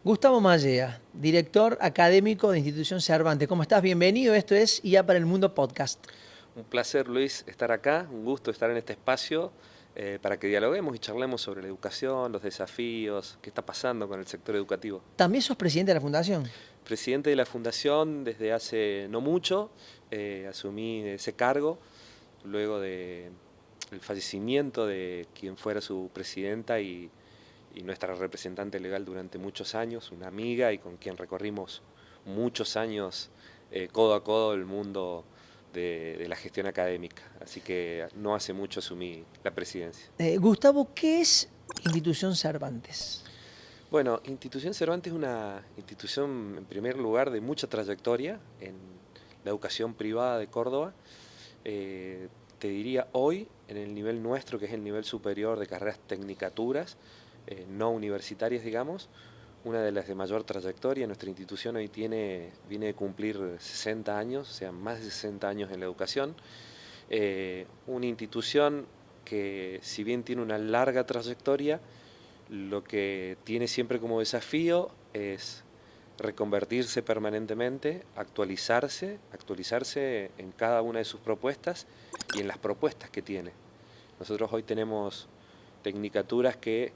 Gustavo Mallea, director académico de Institución Cervantes. ¿Cómo estás? Bienvenido. Esto es IA para el Mundo Podcast. Un placer, Luis, estar acá, un gusto estar en este espacio para que dialoguemos y charlemos sobre la educación, los desafíos, qué está pasando con el sector educativo. ¿También sos presidente de la Fundación? Presidente de la Fundación desde hace no mucho, asumí ese cargo luego del fallecimiento de quien fuera su presidenta y nuestra representante legal durante muchos años, una amiga y con quien recorrimos muchos años codo a codo el mundo de la gestión académica. Así que no hace mucho asumí la presidencia. Gustavo, ¿qué es Institución Cervantes? Bueno, Institución Cervantes es una institución, en primer lugar, de mucha trayectoria en la educación privada de Córdoba. Te diría hoy, en el nivel nuestro, que es el nivel superior de carreras tecnicaturas, no universitarias, digamos, una de las de mayor trayectoria. Nuestra institución hoy viene de cumplir 60 años, o sea, más de 60 años en la educación. Una institución que, si bien tiene una larga trayectoria, lo que tiene siempre como desafío es reconvertirse permanentemente, actualizarse en cada una de sus propuestas y en las propuestas que tiene. Nosotros hoy tenemos tecnicaturas que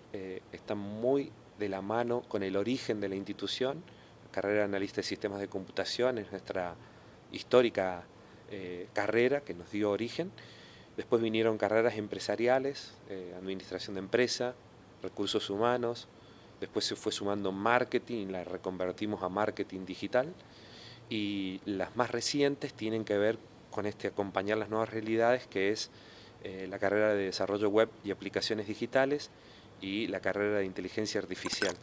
están muy de la mano con el origen de la institución. La carrera de analista de sistemas de computación es nuestra histórica carrera que nos dio origen. Después vinieron carreras empresariales, administración de empresa, recursos humanos. Después se fue sumando marketing, la reconvertimos a marketing digital. Y las más recientes tienen que ver con acompañar las nuevas realidades, que es la carrera de desarrollo web y aplicaciones digitales y la carrera de inteligencia artificial.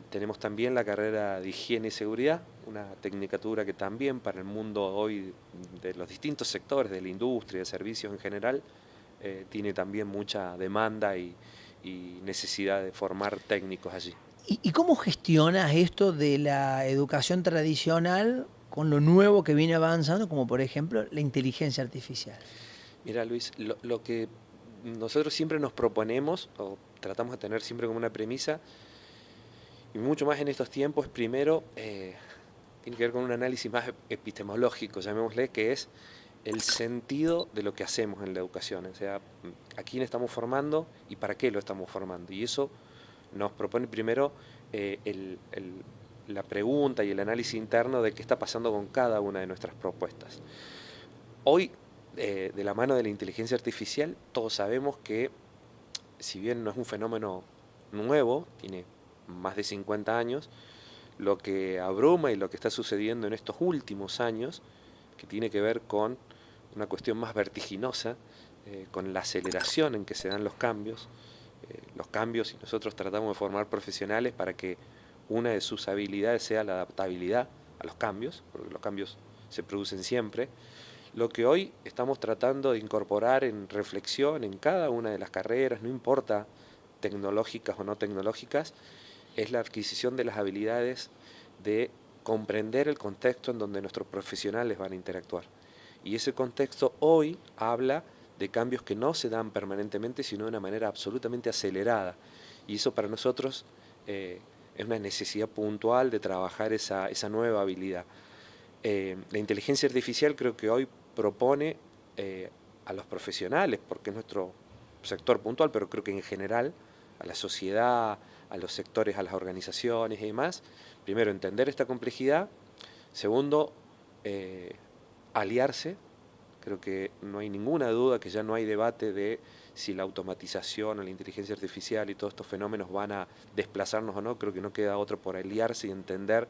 Tenemos también la carrera de higiene y seguridad, una tecnicatura que también para el mundo hoy de los distintos sectores, de la industria, de servicios en general, tiene también mucha demanda y necesidad de formar técnicos allí. ¿Y cómo gestionas esto de la educación tradicional con lo nuevo que viene avanzando, como por ejemplo la inteligencia artificial? Mira, Luis, lo que nosotros siempre nos proponemos, o tratamos de tener siempre como una premisa, y mucho más en estos tiempos, primero, tiene que ver con un análisis más epistemológico, llamémosle, que es el sentido de lo que hacemos en la educación, o sea, a quién estamos formando y para qué lo estamos formando. Y eso nos propone primero la pregunta y el análisis interno de qué está pasando con cada una de nuestras propuestas. Hoy, de la mano de la inteligencia artificial, todos sabemos que, si bien no es un fenómeno nuevo, tiene más de 50 años, lo que abruma y lo que está sucediendo en estos últimos años, que tiene que ver con una cuestión más vertiginosa, con la aceleración en que se dan los cambios, y nosotros tratamos de formar profesionales para que una de sus habilidades sea la adaptabilidad a los cambios, porque los cambios se producen siempre. Lo que hoy estamos tratando de incorporar en reflexión en cada una de las carreras, no importa tecnológicas o no tecnológicas, es la adquisición de las habilidades de comprender el contexto en donde nuestros profesionales van a interactuar. Y ese contexto hoy habla de cambios que no se dan permanentemente, sino de una manera absolutamente acelerada. Y eso para nosotros es una necesidad puntual de trabajar esa nueva habilidad. La inteligencia artificial creo que hoy propone a los profesionales, porque es nuestro sector puntual, pero creo que en general a la sociedad, a los sectores, a las organizaciones y demás, primero entender esta complejidad, segundo, aliarse. Creo que no hay ninguna duda que ya no hay debate de si la automatización o la inteligencia artificial y todos estos fenómenos van a desplazarnos o no. Creo que no queda otro por aliarse y entender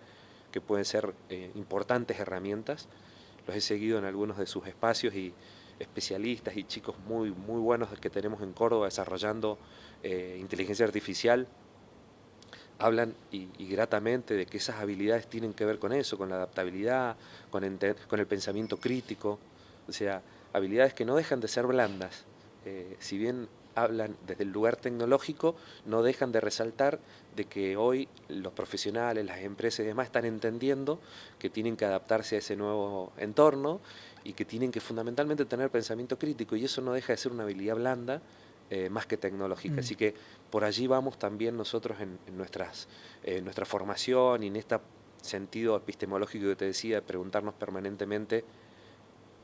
que pueden ser importantes herramientas. Los he seguido en algunos de sus espacios y especialistas y chicos muy buenos que tenemos en Córdoba desarrollando inteligencia artificial hablan y gratamente de que esas habilidades tienen que ver con eso, con la adaptabilidad, con el pensamiento crítico, o sea, habilidades que no dejan de ser blandas. Si bien hablan desde el lugar tecnológico, no dejan de resaltar de que hoy los profesionales, las empresas y demás están entendiendo que tienen que adaptarse a ese nuevo entorno y que tienen que fundamentalmente tener pensamiento crítico, y eso no deja de ser una habilidad blanda más que tecnológica. Así que por allí vamos también nosotros en nuestra formación y en este sentido epistemológico que te decía, de preguntarnos permanentemente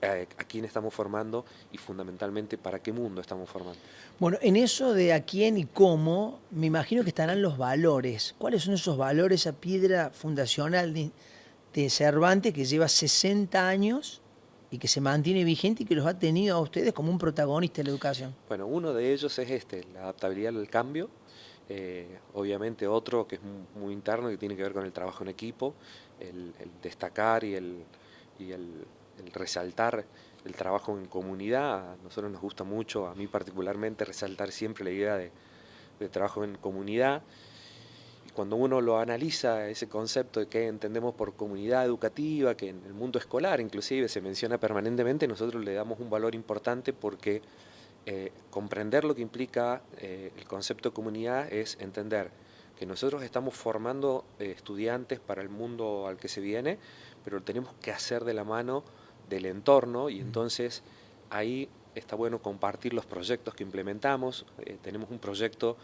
a quién estamos formando y fundamentalmente para qué mundo estamos formando. Bueno, en eso de a quién y cómo, me imagino que estarán los valores. ¿Cuáles son esos valores, esa piedra fundacional de Cervantes que lleva 60 años y que se mantiene vigente y que los ha tenido a ustedes como un protagonista de la educación? Bueno, uno de ellos es la adaptabilidad al cambio. Obviamente otro que es muy interno, que tiene que ver con el trabajo en equipo, el destacar y el resaltar el trabajo en comunidad. A nosotros nos gusta mucho, a mí particularmente, resaltar siempre la idea de trabajo en comunidad. Y cuando uno lo analiza, ese concepto de qué entendemos por comunidad educativa, que en el mundo escolar inclusive se menciona permanentemente, nosotros le damos un valor importante porque comprender lo que implica el concepto de comunidad es entender que nosotros estamos formando estudiantes para el mundo al que se viene, pero lo tenemos que hacer de la mano del entorno, y entonces ahí está bueno compartir los proyectos que implementamos. Tenemos un proyecto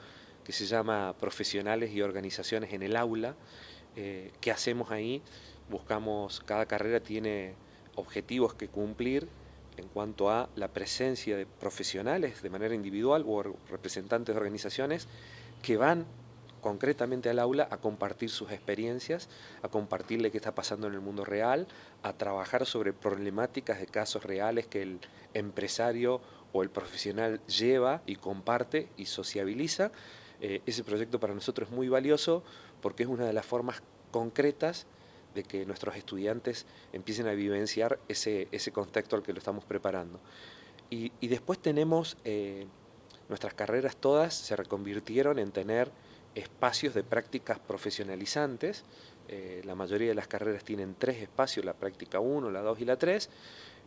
que se llama Profesionales y Organizaciones en el Aula. ¿Qué hacemos ahí? Buscamos, cada carrera tiene objetivos que cumplir en cuanto a la presencia de profesionales de manera individual o representantes de organizaciones que van concretamente al aula a compartir sus experiencias, a compartirle qué está pasando en el mundo real, a trabajar sobre problemáticas de casos reales que el empresario o el profesional lleva y comparte y sociabiliza. Ese proyecto para nosotros es muy valioso porque es una de las formas concretas de que nuestros estudiantes empiecen a vivenciar ese contexto al que lo estamos preparando. Y después tenemos, nuestras carreras todas se reconvirtieron en tener espacios de prácticas profesionalizantes. La mayoría de las carreras tienen 3 espacios, la práctica 1, la 2 y la 3,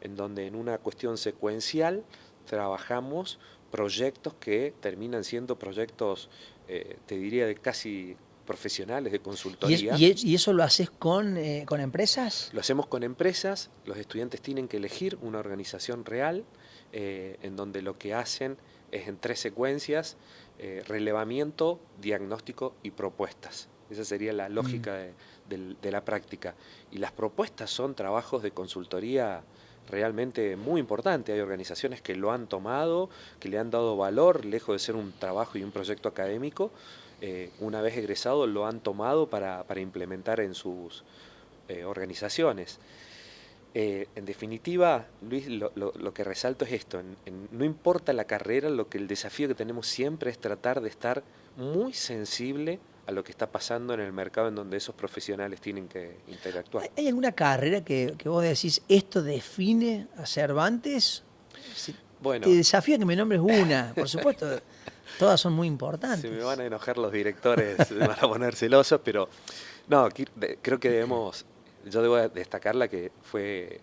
en donde en una cuestión secuencial trabajamos proyectos que terminan siendo proyectos, te diría, de casi profesionales, de consultoría. ¿Y eso lo haces con empresas? Lo hacemos con empresas, los estudiantes tienen que elegir una organización real, en donde lo que hacen es en 3 secuencias: relevamiento, diagnóstico y propuestas. Esa sería la lógica de la práctica. Y las propuestas son trabajos de consultoría realmente muy importantes. Hay organizaciones que lo han tomado, que le han dado valor, lejos de ser un trabajo y un proyecto académico. Una vez egresado lo han tomado para implementar en sus organizaciones. En definitiva, Luis, lo que resalto es esto: no importa la carrera, el desafío que tenemos siempre es tratar de estar muy sensible a lo que está pasando en el mercado en donde esos profesionales tienen que interactuar. ¿Hay alguna carrera que vos decís, esto define a Cervantes? Bueno, te desafío a que me nombres una, por supuesto, todas son muy importantes. Se me van a enojar los directores, se van a poner celosos, pero no, creo que yo debo destacar la que fue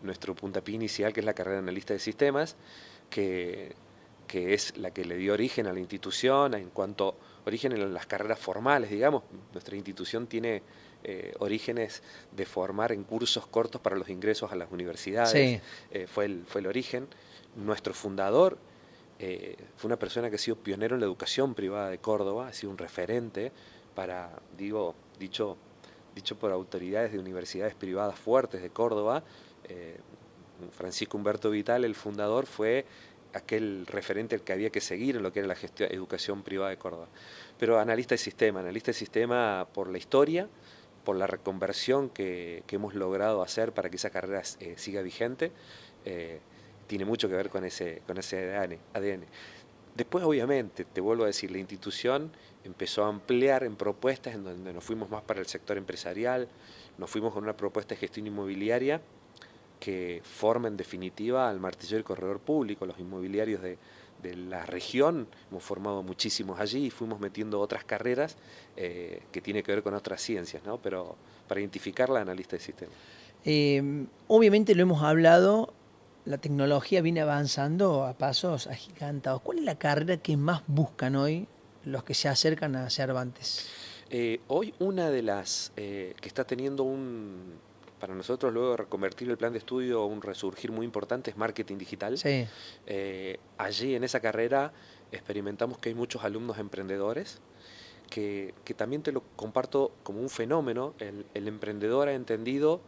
nuestro puntapié inicial, que es la carrera de analista de sistemas, que es la que le dio origen a la institución, en cuanto origen en las carreras formales, digamos. Nuestra institución tiene orígenes de formar en cursos cortos para los ingresos a las universidades. Sí. Fue el origen. Nuestro fundador fue una persona que ha sido pionero en la educación privada de Córdoba, ha sido un referente para, dicho por autoridades de universidades privadas fuertes de Córdoba. Francisco Humberto Vital, el fundador, fue aquel referente al que había que seguir en lo que era la educación privada de Córdoba. Pero analista de sistema por la historia, por la reconversión que hemos logrado hacer para que esa carrera siga vigente. Tiene mucho que ver con ese ADN. Después, obviamente, te vuelvo a decir, la institución empezó a ampliar en propuestas en donde nos fuimos más para el sector empresarial, nos fuimos con una propuesta de gestión inmobiliaria que forma en definitiva al martillo del corredor público. Los inmobiliarios de la región hemos formado muchísimos allí y fuimos metiendo otras carreras que tienen que ver con otras ciencias, ¿no? Pero para identificarla, analista de sistemas. Obviamente lo hemos hablado, la tecnología viene avanzando a pasos agigantados. ¿Cuál es la carrera que más buscan hoy los que se acercan a Cervantes? Hoy una de las que está teniendo para nosotros luego de reconvertir el plan de estudio, un resurgir muy importante es marketing digital. Sí. Allí en esa carrera experimentamos que hay muchos alumnos emprendedores, que también te lo comparto como un fenómeno. El emprendedor ha entendido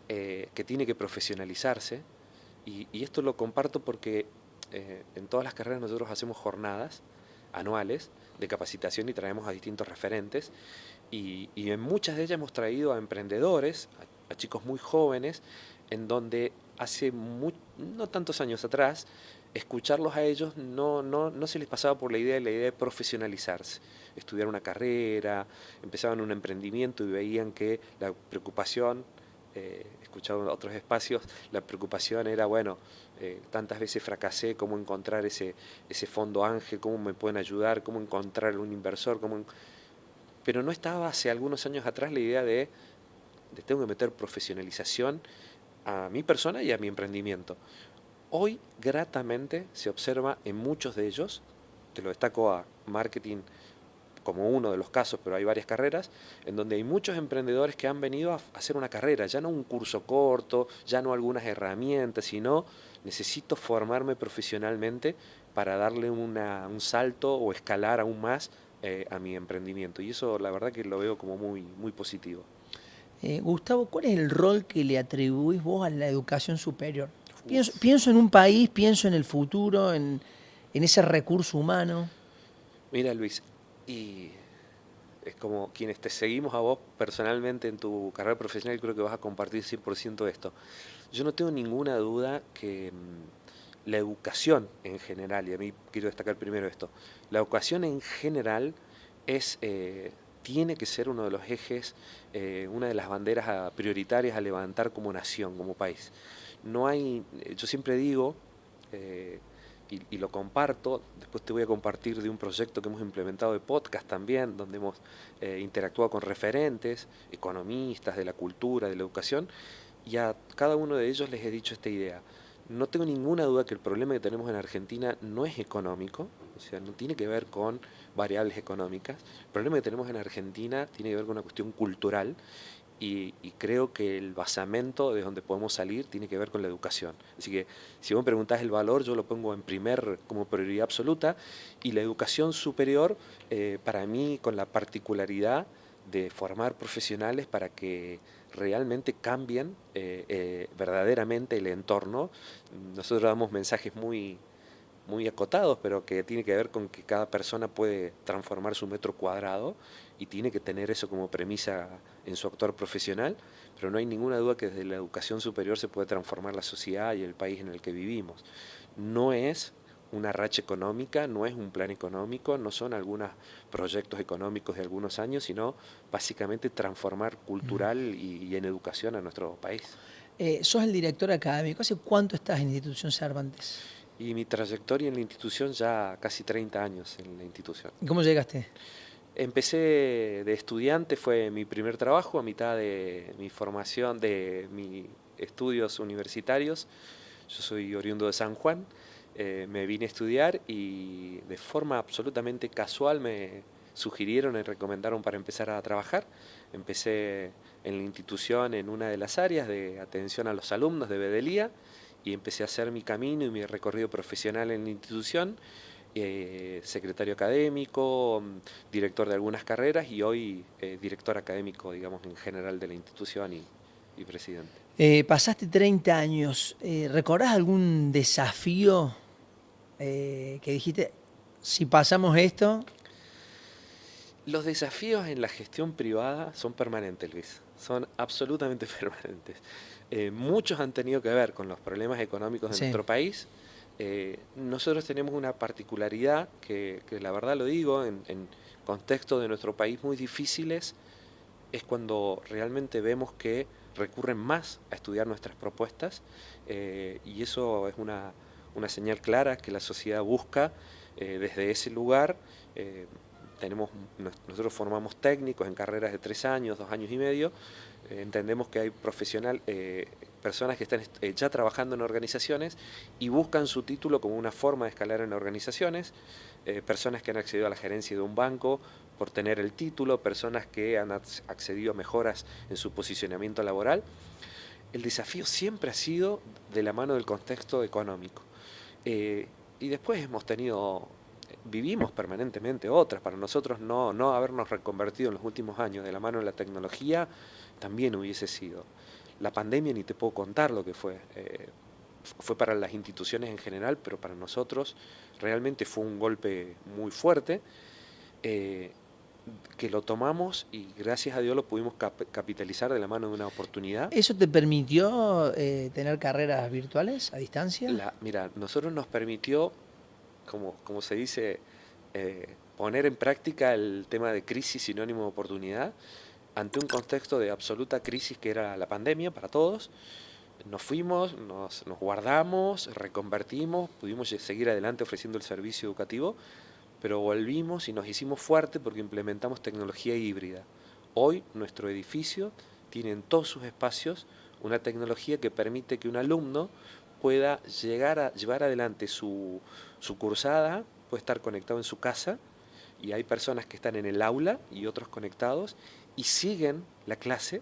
que tiene que profesionalizarse, y esto lo comparto porque en todas las carreras nosotros hacemos jornadas anuales de capacitación y traemos a distintos referentes, y en muchas de ellas hemos traído a emprendedores, a chicos muy jóvenes, en donde hace no tantos años atrás, escucharlos a ellos no se les pasaba por la idea de profesionalizarse, estudiar una carrera, empezaban un emprendimiento y veían que la preocupación, escuchado en otros espacios, la preocupación era, bueno, tantas veces fracasé, cómo encontrar ese fondo ángel, cómo me pueden ayudar, cómo encontrar un inversor, pero no estaba hace algunos años atrás la idea de tengo que meter profesionalización a mi persona y a mi emprendimiento. Hoy, gratamente, se observa en muchos de ellos, te lo destaco a marketing como uno de los casos, pero hay varias carreras, en donde hay muchos emprendedores que han venido a hacer una carrera, ya no un curso corto, ya no algunas herramientas, sino necesito formarme profesionalmente para darle un salto o escalar aún más a mi emprendimiento. Y eso la verdad que lo veo como muy, muy positivo. Gustavo, ¿cuál es el rol que le atribuís vos a la educación superior? Pienso en un país, pienso en el futuro, en ese recurso humano. Mira, Luis, y es como quienes te seguimos a vos personalmente en tu carrera profesional, creo que vas a compartir 100% esto. Yo no tengo ninguna duda que la educación en general, y a mí quiero destacar primero esto, la educación en general tiene que ser uno de los ejes, una de las banderas prioritarias a levantar como nación, como país. No hay, yo siempre digo, y lo comparto, después te voy a compartir de un proyecto que hemos implementado de podcast también, donde hemos interactuado con referentes, economistas de la cultura, de la educación, y a cada uno de ellos les he dicho esta idea. No tengo ninguna duda que el problema que tenemos en Argentina no es económico, o sea, no tiene que ver con variables económicas. El problema que tenemos en Argentina tiene que ver con una cuestión cultural, y creo que el basamento de donde podemos salir tiene que ver con la educación. Así que si vos me preguntás el valor, yo lo pongo como prioridad absoluta, y la educación superior, para mí, con la particularidad de formar profesionales para que realmente cambien verdaderamente el entorno. Nosotros damos mensajes muy acotados, pero que tiene que ver con que cada persona puede transformar su metro cuadrado y tiene que tener eso como premisa en su actuar profesional, pero no hay ninguna duda que desde la educación superior se puede transformar la sociedad y el país en el que vivimos. No es una racha económica, no es un plan económico, no son algunos proyectos económicos de algunos años, sino básicamente transformar cultural y en educación a nuestro país. Sos el director académico. ¿Hace cuánto estás en la institución Cervantes? Y mi trayectoria en la institución, ya casi 30 años en la institución. ¿Y cómo llegaste? Empecé de estudiante, fue mi primer trabajo, a mitad de mi formación, de mis estudios universitarios. Yo soy oriundo de San Juan, me vine a estudiar y de forma absolutamente casual me sugirieron y recomendaron para empezar a trabajar. Empecé en la institución en una de las áreas de atención a los alumnos de Bedelía, y empecé a hacer mi camino y mi recorrido profesional en la institución, secretario académico, director de algunas carreras, y hoy director académico, digamos, en general de la institución y presidente. Pasaste 30 años. ¿Recordás algún desafío que dijiste, si pasamos esto? Los desafíos en la gestión privada son permanentes, Luis, son absolutamente permanentes. Muchos han tenido que ver con los problemas económicos de nuestro país. Nosotros tenemos una particularidad que la verdad lo digo, en contextos de nuestro país muy difíciles, es cuando realmente vemos que recurren más a estudiar nuestras propuestas, y eso es una señal clara que la sociedad busca desde ese lugar. Nosotros formamos técnicos en carreras de 3 años, 2 años y medio. Entendemos que hay personas que están ya trabajando en organizaciones y buscan su título como una forma de escalar en organizaciones, personas que han accedido a la gerencia de un banco por tener el título, personas que han accedido a mejoras en su posicionamiento laboral. El desafío siempre ha sido de la mano del contexto económico. Y después vivimos permanentemente otras. Para nosotros no habernos reconvertido en los últimos años de la mano de la tecnología también hubiese sido. La pandemia ni te puedo contar lo que fue. Fue para las instituciones en general, pero para nosotros realmente fue un golpe muy fuerte, que lo tomamos y gracias a Dios lo pudimos capitalizar de la mano de una oportunidad. ¿Eso te permitió tener carreras virtuales a distancia? Mira, nosotros nos permitió, como se dice, poner en práctica el tema de crisis sinónimo de oportunidad ante un contexto de absoluta crisis que era la pandemia para todos. Nos fuimos, nos guardamos, reconvertimos, pudimos seguir adelante ofreciendo el servicio educativo, pero volvimos y nos hicimos fuerte porque implementamos tecnología híbrida. Hoy nuestro edificio tiene en todos sus espacios una tecnología que permite que un alumno pueda llegar a llevar adelante su cursada, puede estar conectado en su casa, y hay personas que están en el aula y otros conectados y siguen la clase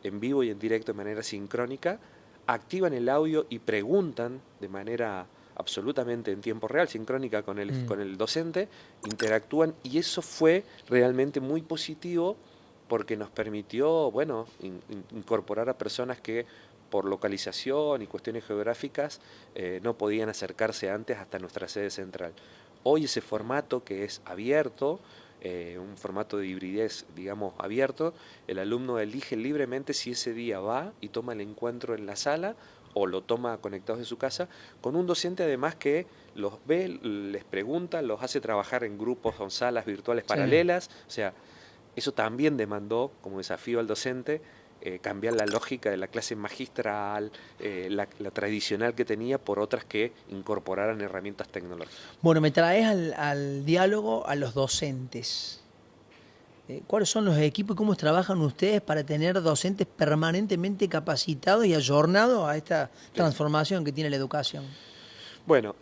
en vivo y en directo de manera sincrónica, activan el audio y preguntan de manera absolutamente en tiempo real, sincrónica con el docente, interactúan, y eso fue realmente muy positivo porque nos permitió, bueno, incorporar a personas que por localización y cuestiones geográficas no podían acercarse antes hasta nuestra sede central. Hoy ese formato que es abierto, un formato de hibridez, digamos, abierto, el alumno elige libremente si ese día va y toma el encuentro en la sala o lo toma conectados de su casa, con un docente además que los ve, les pregunta, los hace trabajar en grupos o en salas virtuales paralelas. O sea, eso también demandó como desafío al docente cambiar la lógica de la clase magistral, la tradicional que tenía, por otras que incorporaran herramientas tecnológicas. Bueno, me traes al diálogo a los docentes. ¿Cuáles son los equipos y cómo trabajan ustedes para tener docentes permanentemente capacitados y ayornados a esta transformación que tiene la educación? Bueno,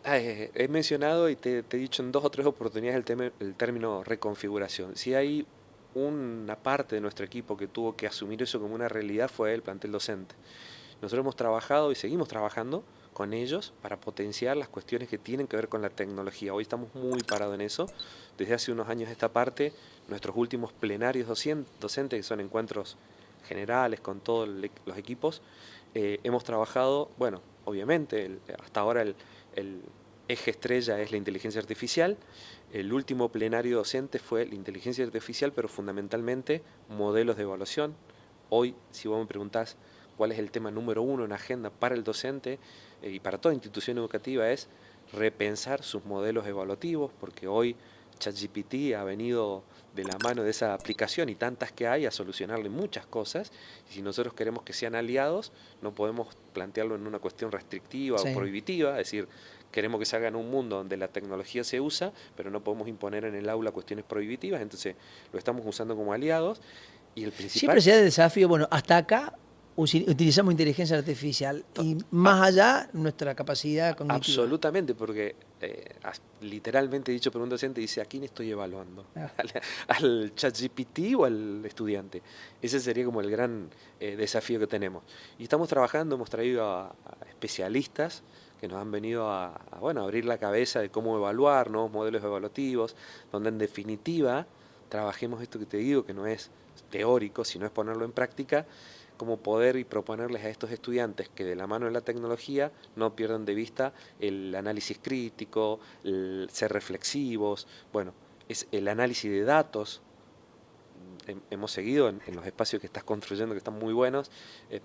he mencionado y te he dicho en 2 o 3 oportunidades el término reconfiguración. Si hay una parte de nuestro equipo que tuvo que asumir eso como una realidad, fue el plantel docente. Nosotros hemos trabajado y seguimos trabajando con ellos para potenciar las cuestiones que tienen que ver con la tecnología. Hoy estamos muy parados en eso. Desde hace unos años esta parte, nuestros últimos plenarios docentes, que son encuentros generales con todos los equipos, hemos trabajado, bueno, obviamente, hasta ahora el eje estrella es la inteligencia artificial. El último plenario docente fue la inteligencia artificial, pero fundamentalmente modelos de evaluación. Hoy, si vos me preguntás cuál es el tema número 1 en agenda para el docente y para toda institución educativa, es repensar sus modelos evaluativos, porque hoy ChatGPT ha venido de la mano de esa aplicación y tantas que hay a solucionarle muchas cosas, y si nosotros queremos que sean aliados, no podemos plantearlo en una cuestión restrictiva o prohibitiva, es decir, queremos que se haga en un mundo donde la tecnología se usa, pero no podemos imponer en el aula cuestiones prohibitivas, entonces lo estamos usando como aliados. Y el principal... Siempre se da el desafío, bueno, hasta acá utilizamos inteligencia artificial y más allá nuestra capacidad cognitiva. Absolutamente, porque literalmente dicho por un docente, dice: ¿a quién estoy evaluando? ¿Al ChatGPT o al estudiante? Ese sería como el gran desafío que tenemos. Y estamos trabajando, hemos traído a especialistas que nos han venido a abrir la cabeza de cómo evaluar, nuevos modelos evaluativos, donde en definitiva trabajemos esto que te digo, que no es teórico, sino es ponerlo en práctica, cómo poder y proponerles a estos estudiantes que de la mano de la tecnología no pierdan de vista el análisis crítico, el ser reflexivos, bueno, es el análisis de datos. Hemos seguido en los espacios que estás construyendo, que están muy buenos,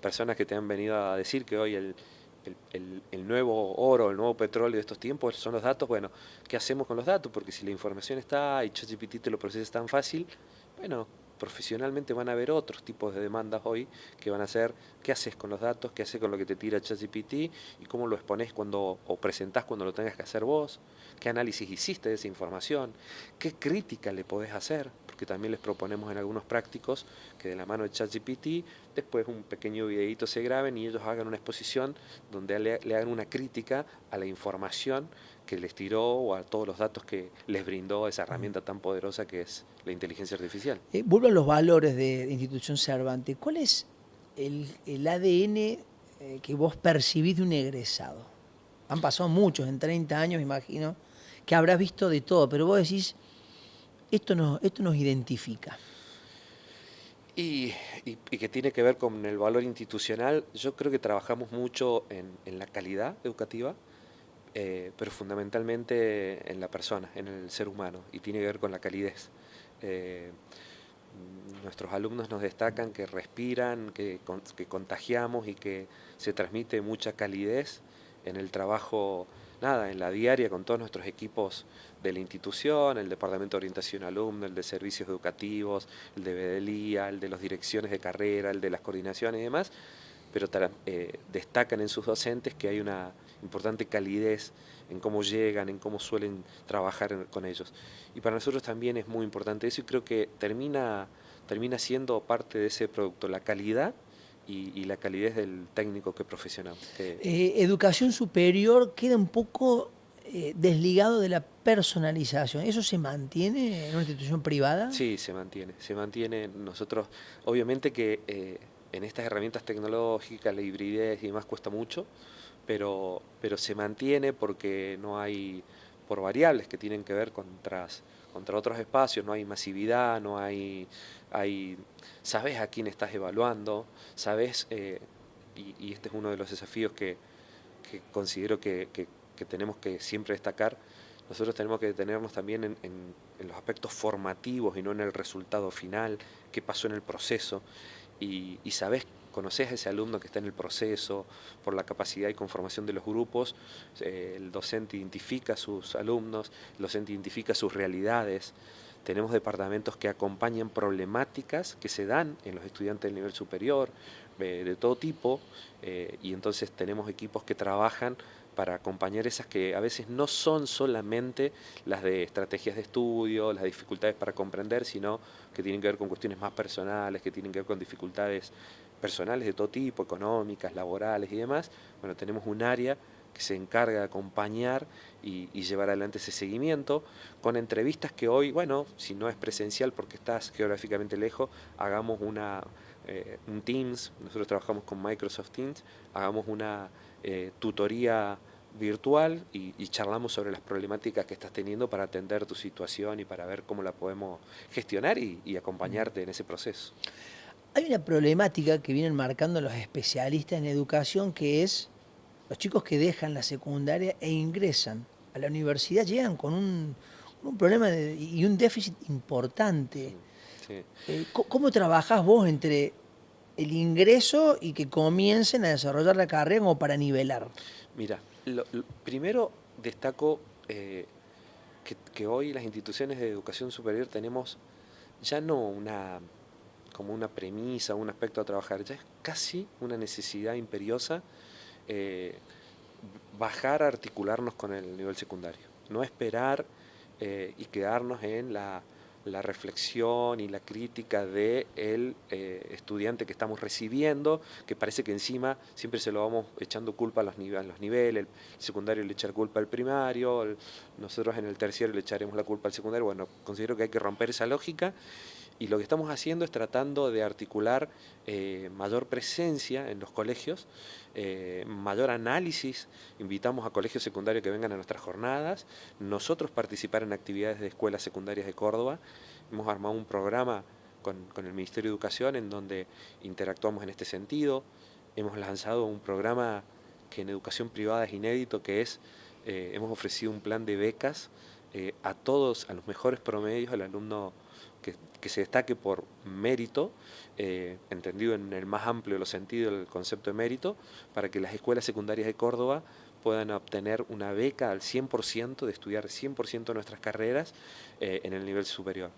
personas que te han venido a decir que hoy el nuevo oro, el nuevo petróleo de estos tiempos son los datos. Bueno, ¿qué hacemos con los datos? Porque si la información está y ChatGPT te lo procesa tan fácil, bueno, profesionalmente van a haber otros tipos de demandas hoy que van a ser: ¿qué haces con los datos? ¿Qué haces con lo que te tira ChatGPT? ¿Y cómo lo exponés o presentás cuando lo tengas que hacer vos? ¿Qué análisis hiciste de esa información? ¿Qué crítica le podés hacer? que también les proponemos en algunos prácticos, que de la mano de ChatGPT, después un pequeño videíto se graben y ellos hagan una exposición donde le hagan una crítica a la información que les tiró o a todos los datos que les brindó esa herramienta tan poderosa que es la inteligencia artificial. Vuelvo a los valores de Institución Cervantes. ¿Cuál es el ADN que vos percibís de un egresado? Han pasado muchos, en 30 años, me imagino, que habrás visto de todo, pero vos decís, esto nos identifica. Y que tiene que ver con el valor institucional. Yo creo que trabajamos mucho en la calidad educativa, pero fundamentalmente en la persona, en el ser humano, y tiene que ver con la calidez. Eh, Nuestros alumnos nos destacan que respiran, que contagiamos y que se transmite mucha calidez en el trabajo, nada, en la diaria con todos nuestros equipos de la institución, el Departamento de Orientación Alumno, el de Servicios Educativos, el de Bedelía, el de las direcciones de carrera, el de las coordinaciones y demás, pero destacan en sus docentes que hay una importante calidez en cómo llegan, en cómo suelen trabajar con ellos. Y para nosotros también es muy importante eso y creo que termina siendo parte de ese producto, la calidad y la calidez del técnico que profesionamos. Educación superior queda un poco desligado de la personalización. ¿Eso se mantiene en una institución privada? Sí, se mantiene. Nosotros, obviamente que en estas herramientas tecnológicas, la hibridez y demás cuesta mucho, pero se mantiene porque no hay, por variables que tienen que ver contra otros espacios, no hay masividad, no hay, sabes a quién estás evaluando, sabes, y este es uno de los desafíos que considero que tenemos que siempre destacar. Nosotros tenemos que detenernos también en los aspectos formativos y no en el resultado final, qué pasó en el proceso, y sabes, conoces a ese alumno que está en el proceso, por la capacidad y conformación de los grupos, el docente identifica a sus alumnos, el docente identifica sus realidades. Tenemos departamentos que acompañan problemáticas que se dan en los estudiantes del nivel superior, de todo tipo, y entonces tenemos equipos que trabajan para acompañar esas que a veces no son solamente las de estrategias de estudio, las dificultades para comprender, sino que tienen que ver con cuestiones más personales, que tienen que ver con dificultades personales de todo tipo, económicas, laborales y demás. Bueno, tenemos un área que se encarga de acompañar y llevar adelante ese seguimiento, con entrevistas que hoy, bueno, si no es presencial porque estás geográficamente lejos, hagamos un Teams, nosotros trabajamos con Microsoft Teams, hagamos una tutoría virtual y charlamos sobre las problemáticas que estás teniendo para atender tu situación y para ver cómo la podemos gestionar y acompañarte en ese proceso. Hay una problemática que vienen marcando los especialistas en educación, que es los chicos que dejan la secundaria e ingresan a la universidad llegan con un problema y un déficit importante. Sí. ¿Cómo trabajás vos entre el ingreso y que comiencen a desarrollar la carrera como para nivelar? Mira, primero destaco que hoy las instituciones de educación superior tenemos ya no como una premisa, un aspecto a trabajar, ya es casi una necesidad imperiosa bajar a articularnos con el nivel secundario, no esperar y quedarnos en la reflexión y la crítica del estudiante que estamos recibiendo, que parece que encima siempre se lo vamos echando culpa a los niveles, el secundario le echa culpa al primario, nosotros en el terciario le echaremos la culpa al secundario. Bueno, considero que hay que romper esa lógica. Y lo que estamos haciendo es tratando de articular mayor presencia en los colegios, mayor análisis. Invitamos a colegios secundarios que vengan a nuestras jornadas, nosotros participar en actividades de escuelas secundarias de Córdoba. Hemos armado un programa con el Ministerio de Educación en donde interactuamos en este sentido. Hemos lanzado un programa que en educación privada es inédito, que es, hemos ofrecido un plan de becas a todos, a los mejores promedios, al alumno que se destaque por mérito, entendido en el más amplio de los sentidos del concepto de mérito, para que las escuelas secundarias de Córdoba puedan obtener una beca al 100%, de estudiar 100% de nuestras carreras en el nivel superior.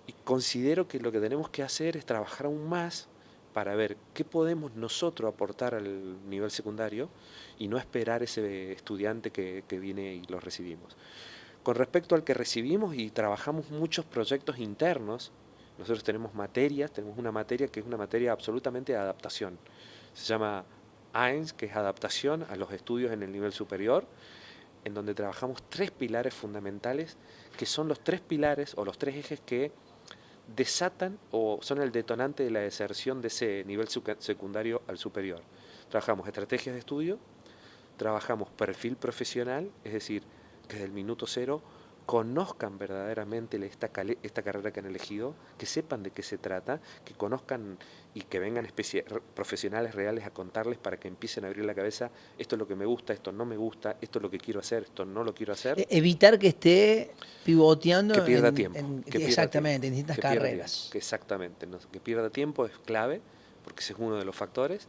Y considero que lo que tenemos que hacer es trabajar aún más para ver qué podemos nosotros aportar al nivel secundario y no esperar ese estudiante que viene y lo recibimos. Con respecto al que recibimos y trabajamos muchos proyectos internos, nosotros tenemos una materia que es una materia absolutamente de adaptación. Se llama AINS, que es adaptación a los estudios en el nivel superior, en donde trabajamos 3 pilares fundamentales, que son los 3 pilares o los 3 ejes que desatan o son el detonante de la deserción de ese nivel secundario al superior. Trabajamos estrategias de estudio, trabajamos perfil profesional, es decir, que desde el minuto cero conozcan verdaderamente esta carrera que han elegido, que sepan de qué se trata, que conozcan y que vengan profesionales reales a contarles para que empiecen a abrir la cabeza, esto es lo que me gusta, esto no me gusta, esto es lo que quiero hacer, esto no lo quiero hacer. Evitar que esté pivoteando que pierda tiempo, exactamente, en distintas que pierda carreras. Tiempo, que exactamente, ¿no? Que pierda tiempo es clave, porque ese es uno de los factores.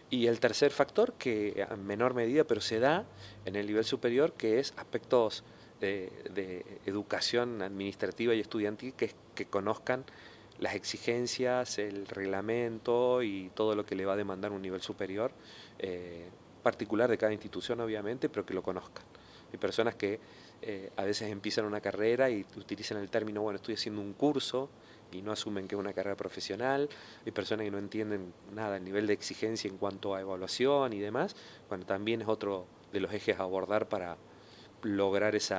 Y el tercer factor, que en menor medida, pero se da en el nivel superior, que es aspectos de educación administrativa y estudiantil, que conozcan las exigencias, el reglamento y todo lo que le va a demandar un nivel superior, particular de cada institución obviamente, pero que lo conozcan. Hay personas que a veces empiezan una carrera y utilizan el término, bueno, estoy haciendo un curso, y no asumen que es una carrera profesional. Hay personas que no entienden nada, el nivel de exigencia en cuanto a evaluación y demás. Bueno, también es otro de los ejes a abordar para lograr ese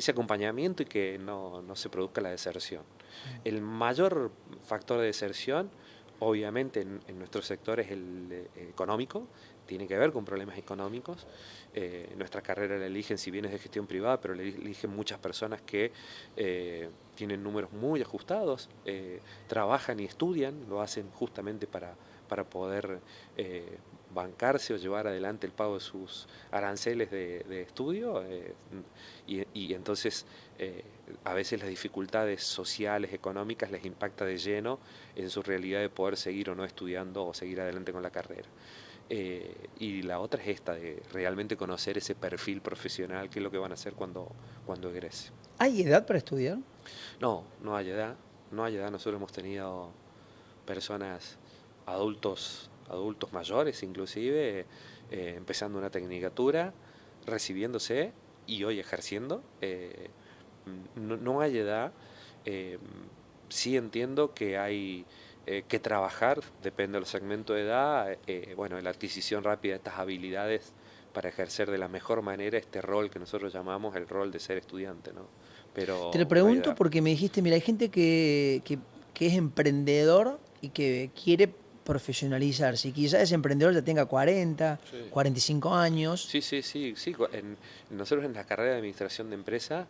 acompañamiento y que no se produzca la deserción. El mayor factor de deserción, obviamente en nuestro sector, es el económico, tiene que ver con problemas económicos. Nuestra carrera la eligen, si bien es de gestión privada, pero la eligen muchas personas que tienen números muy ajustados, trabajan y estudian, lo hacen justamente para poder bancarse o llevar adelante el pago de sus aranceles de estudio, y entonces a veces las dificultades sociales, económicas les impacta de lleno en su realidad de poder seguir o no estudiando o seguir adelante con la carrera. Y la otra es esta, de realmente conocer ese perfil profesional, qué es lo que van a hacer cuando egrese. ¿Hay edad para estudiar? No, no hay edad. No hay edad. Nosotros hemos tenido personas, adultos mayores inclusive, empezando una tecnicatura, recibiéndose y hoy ejerciendo. No hay edad. Sí entiendo que hay que trabajar, depende del segmento de edad, bueno, en la adquisición rápida de estas habilidades para ejercer de la mejor manera este rol que nosotros llamamos el rol de ser estudiante, ¿no? Pero Te lo no hay pregunto edad. porque me dijiste, mira, hay gente que es emprendedor y que quiere profesionalizarse. Y quizás ese emprendedor ya tenga 40, Sí. 45 años. Sí. Nosotros en la carrera de administración de empresa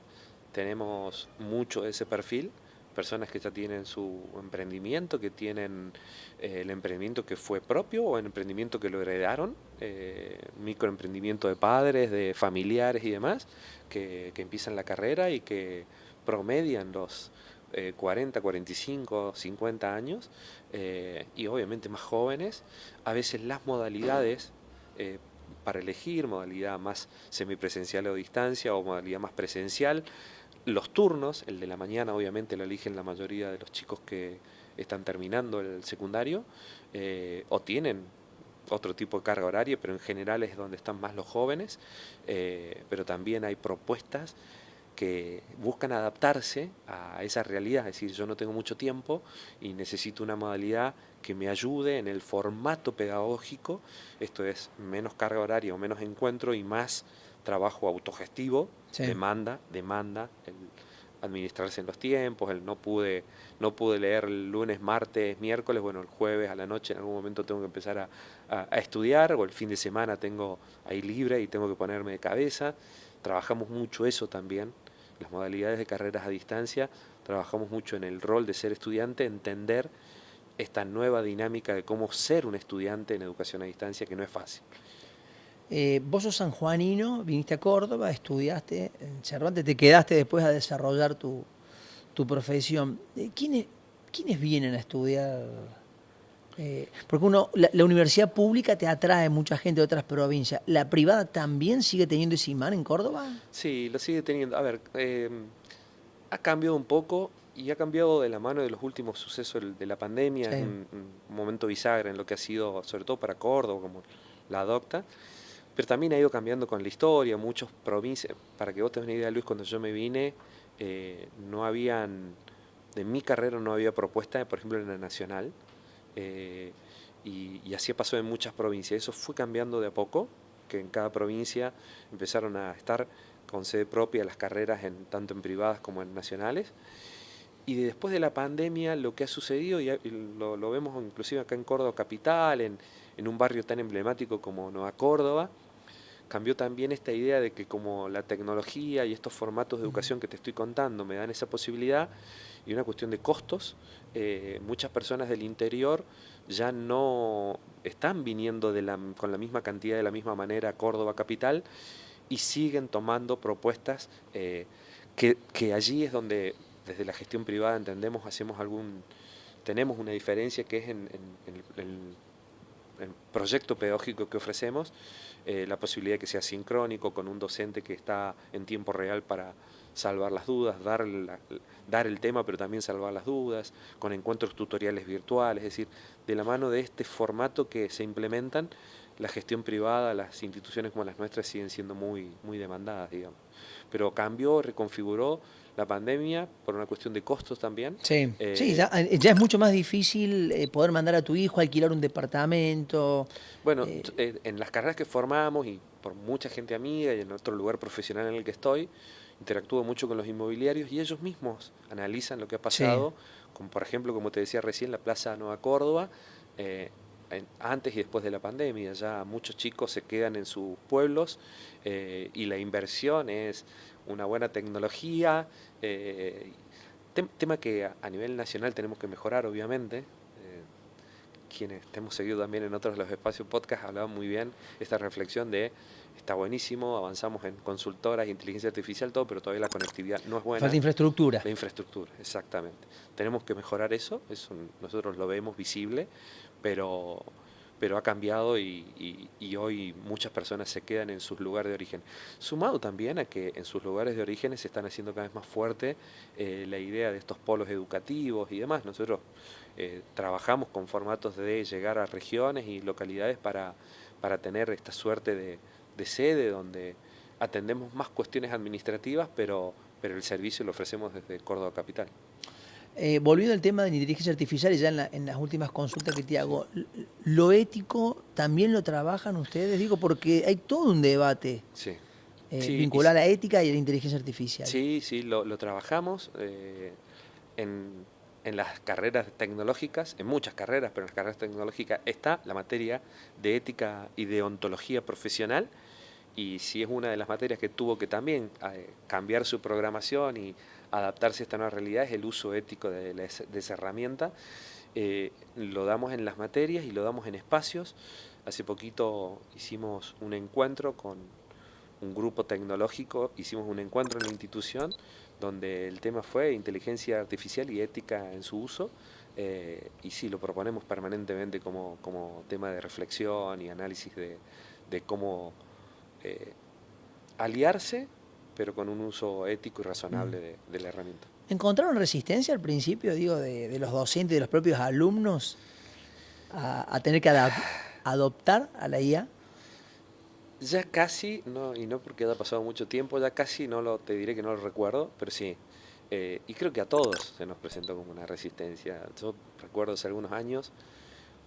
tenemos mucho de ese perfil, personas que ya tienen su emprendimiento, que tienen el emprendimiento que fue propio o el emprendimiento que lo heredaron, microemprendimiento de padres, de familiares y demás, que empiezan la carrera y que promedian los 40, 45, 50 años, y obviamente más jóvenes. A veces las modalidades para elegir, modalidad más semipresencial o distancia o modalidad más presencial, los turnos, el de la mañana obviamente lo eligen la mayoría de los chicos que están terminando el secundario, o tienen otro tipo de carga horaria, pero en general es donde están más los jóvenes, pero también hay propuestas que buscan adaptarse a esa realidad, es decir, yo no tengo mucho tiempo y necesito una modalidad que me ayude en el formato pedagógico, esto es menos carga horaria o menos encuentro y más trabajo autogestivo, Sí. demanda, el administrarse en los tiempos, el no pude leer el lunes, martes, miércoles, bueno, el jueves a la noche en algún momento tengo que empezar a estudiar, o el fin de semana tengo ahí libre y tengo que ponerme de cabeza. Trabajamos mucho eso también, las modalidades de carreras a distancia, trabajamos mucho en el rol de ser estudiante, entender esta nueva dinámica de cómo ser un estudiante en educación a distancia, que no es fácil. Vos sos sanjuanino, viniste a Córdoba, estudiaste en Cervantes, te quedaste después a desarrollar tu profesión. ¿Quiénes vienen a estudiar? Porque la universidad pública te atrae mucha gente de otras provincias. ¿La privada también sigue teniendo ese imán en Córdoba? Sí, lo sigue teniendo. A ver, ha cambiado un poco y ha cambiado de la mano de los últimos sucesos de la pandemia. Sí. Es un momento bisagra en lo que ha sido, sobre todo para Córdoba, como la adopta. pero también ha ido cambiando con la historia, muchas provincias. Para que vos tengas una idea, Luis, cuando yo me vine, no habían, de mi carrera no había propuesta, por ejemplo, en la nacional, eh, y así pasó en muchas provincias. Eso fue cambiando de a poco, que en cada provincia empezaron a estar con sede propia las carreras, tanto en privadas como en nacionales. Y después de la pandemia lo que ha sucedido, y lo vemos inclusive acá en Córdoba Capital, en un barrio tan emblemático como Nueva Córdoba, cambió también esta idea de que como la tecnología y estos formatos de educación que te estoy contando me dan esa posibilidad, y una cuestión de costos, muchas personas del interior ya no están viniendo con la misma cantidad, de la misma manera a Córdoba Capital, y siguen tomando propuestas que allí es donde desde la gestión privada entendemos, tenemos una diferencia que es en el proyecto pedagógico que ofrecemos, la posibilidad de que sea sincrónico con un docente que está en tiempo real para salvar las dudas, dar el tema pero también salvar las dudas, con encuentros tutoriales virtuales, es decir, de la mano de este formato que se implementan, la gestión privada, las instituciones como las nuestras siguen siendo muy, muy demandadas, digamos. Pero cambió, reconfiguró la pandemia por una cuestión de costos también. Sí, sí, ya es mucho más difícil poder mandar a tu hijo a alquilar un departamento. Bueno, eh, en las carreras que formamos y por mucha gente amiga y en otro lugar profesional en el que estoy, interactúo mucho con los inmobiliarios y ellos mismos analizan lo que ha sí. pasado, como por ejemplo, como te decía recién, la Plaza Nueva Córdoba, eh, antes y después de la pandemia. Ya muchos chicos se quedan en sus pueblos, y la inversión es una buena tecnología, tema que a nivel nacional tenemos que mejorar, obviamente. Quienes te hemos seguido también en otros de los espacios podcast hablaban muy bien esta reflexión de está buenísimo, avanzamos en consultoras, inteligencia artificial, todo, pero todavía la conectividad no es buena. Falta infraestructura. La infraestructura, exactamente. Tenemos que mejorar eso nosotros lo vemos visible, pero, pero ha cambiado y hoy muchas personas se quedan en sus lugares de origen. Sumado también a que en sus lugares de origen se están haciendo cada vez más fuerte la idea de estos polos educativos y demás. Nosotros trabajamos con formatos de llegar a regiones y localidades para tener esta suerte de sede donde atendemos más cuestiones administrativas, pero el servicio lo ofrecemos desde Córdoba Capital. Volviendo al tema de la inteligencia artificial, y ya en las últimas consultas que te Sí. hago, ¿lo ético también lo trabajan ustedes? Digo, porque hay todo un debate Sí, sí, vinculado a la ética y a la inteligencia artificial. sí, lo trabajamos en, en las carreras tecnológicas, en muchas carreras, pero en las carreras tecnológicas está la materia de ética y de ontología profesional, y sí es una de las materias que tuvo que también cambiar su programación y adaptarse a esta nueva realidad, es el uso ético de esa herramienta. Lo damos en las materias y lo damos en espacios. Hace poquito hicimos un encuentro con un grupo tecnológico, hicimos un encuentro en la institución donde el tema fue inteligencia artificial y ética en su uso, y sí, lo proponemos permanentemente como tema de reflexión y análisis de cómo aliarse, pero con un uso ético y razonable de la herramienta. ¿Encontraron resistencia al principio, digo, de los docentes, de los propios alumnos, a tener que adoptar a la IA? Ya casi, no, y no porque haya pasado mucho tiempo, ya casi te diré que no lo recuerdo, pero sí. Y creo que a todos se nos presentó como una resistencia. Yo recuerdo hace algunos años,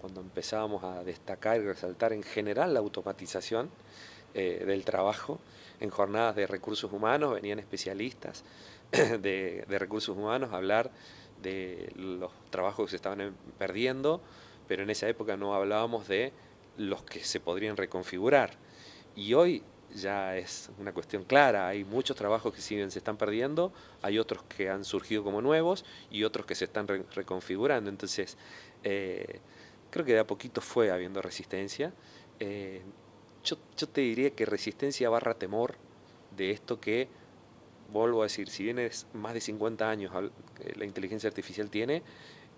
cuando empezábamos a destacar y resaltar en general la automatización del trabajo, en jornadas de recursos humanos venían especialistas de recursos humanos a hablar de los trabajos que se estaban perdiendo, pero en esa época no hablábamos de los que se podrían reconfigurar. Y hoy ya es una cuestión clara, hay muchos trabajos que se están perdiendo, hay otros que han surgido como nuevos y otros que se están reconfigurando. Entonces, creo que de a poquito fue habiendo resistencia. Yo te diría que resistencia barra temor de esto que, vuelvo a decir, si bien es más de 50 años la inteligencia artificial tiene,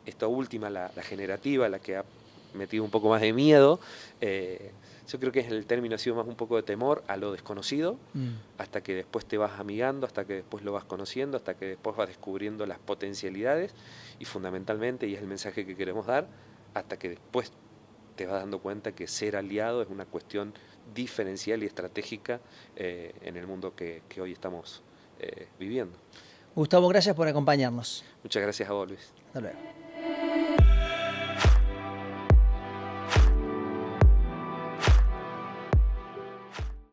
esta última, la generativa, la que ha metido un poco más de miedo, yo creo que el término ha sido más un poco de temor a lo desconocido, hasta que después te vas amigando, hasta que después lo vas conociendo, hasta que después vas descubriendo las potencialidades y fundamentalmente, y es el mensaje que queremos dar, hasta que después te vas dando cuenta que ser aliado es una cuestión diferencial y estratégica en el mundo que hoy estamos viviendo. Gustavo, gracias por acompañarnos. Muchas gracias a vos, Luis. Hasta luego.